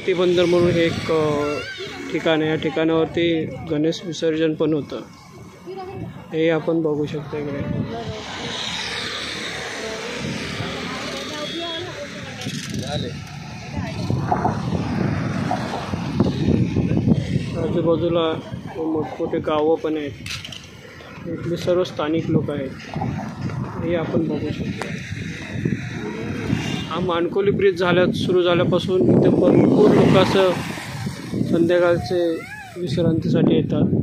रेतीबंदर म्हणून हे एक ठिकाण आहे। या ठिकाणावरती गणेश विसर्जन पण होतं, हे आपण बघू शकतो इकडे। आजूबाजूला मोठमोठे गावं पण आहेत, इथले सर्व स्थानिक लोक आहेत, हे आपण बघू शकतो। हा माणकोली ब्रिज सुरू झाल्यापासून इथे भरपूर लोक असं संध्याकाळचे विश्रांतीसाठी येतात,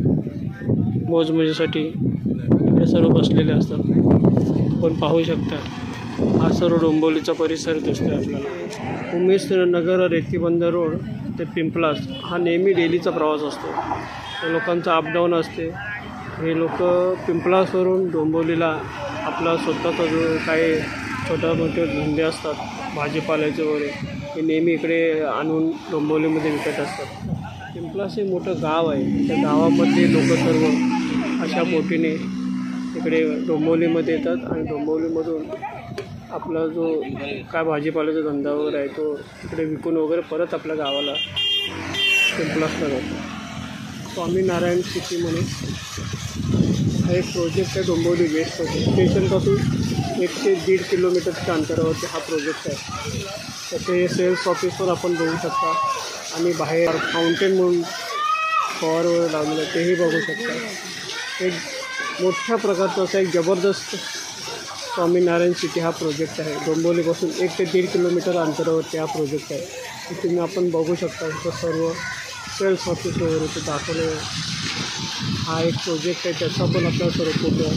मौजमजेसाठी इकडे सर्व बसलेले असतात। आपण पाहू शकता हा सर्व डोंबिवलीचा परिसर दिसतोय आपल्याला। उमेश नगर रेतीबंदर रोड ते पिंपलास हा नेहमी डेलीचा प्रवास असतो, त्या लोकांचा अपडाऊन असते। हे लोक पिंपलासवरून डोंबिवलीला आपला स्वतःचा जो काही छोटा मोठे धंदे असतात भाजीपाल्याचे वगैरे, हे नेहमी इकडे आणून डोंबिवलीमध्ये विकत असतात। पिंपलास हे मोठं गाव आहे, त्या गावामधले लोक सर्व अशा बोटीने इकडे डोंबिवलीमध्ये येतात आणि डोंबिवलीमधून आपला जो काय भाजीपाल्याचा धंदा वगैरे आहे तो इकडे विकून वगैरे परत आपल्या गावाला पिंपलासला जातो। स्वामीनारायण सिटी म्हणून हा एक प्रोजेक्ट आहे डोंबिवली वेस्ट प्रोजेक्ट स्टेशनपासून 1 ते 1.5 किलोमीटरच्या अंतरावरती हा प्रोजेक्ट आहे। तर ते सेल्स ऑफिसवर आपण बघू शकता आणि बाहेर फाउंटेन म्हणून फॉर वगैरे लावलेलं आहे तेही बघू शकता। एक मोठ्या प्रकारचा असा एक जबरदस्त स्वामीनारायण सिटी हा प्रोजेक्ट आहे। डोंबिवलीपासून 1 ते 1.5 किलोमीटर अंतरावरती हा प्रोजेक्ट आहे। ते तुम्ही आपण बघू शकता, इथं सर्व सेल्स ऑफिस वगैरे ते दाखवले। हा एक प्रोजेक्ट आहे, त्याचा पण आपला सर्व फोटो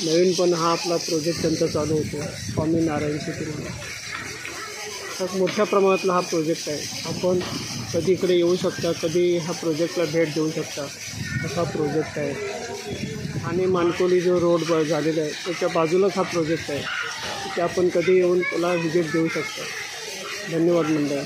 नवीन पण हा आपला प्रोजेक्ट त्यांचा चालू होतो स्वामीनारायण सिटीमध्ये। तर मोठ्या प्रमाणातला हा प्रोजेक्ट आहे, आपण कधी इकडे येऊ शकता, कधी ह्या प्रोजेक्टला भेट देऊ शकता असा प्रोजेक्ट आहे। आणि माणकोली जो रोड झालेला आहे त्याच्या बाजूलाच हा प्रोजेक्ट आहे, ते आपण कधी येऊन त्याला व्हिजिट देऊ शकता। धन्यवाद मंडळ।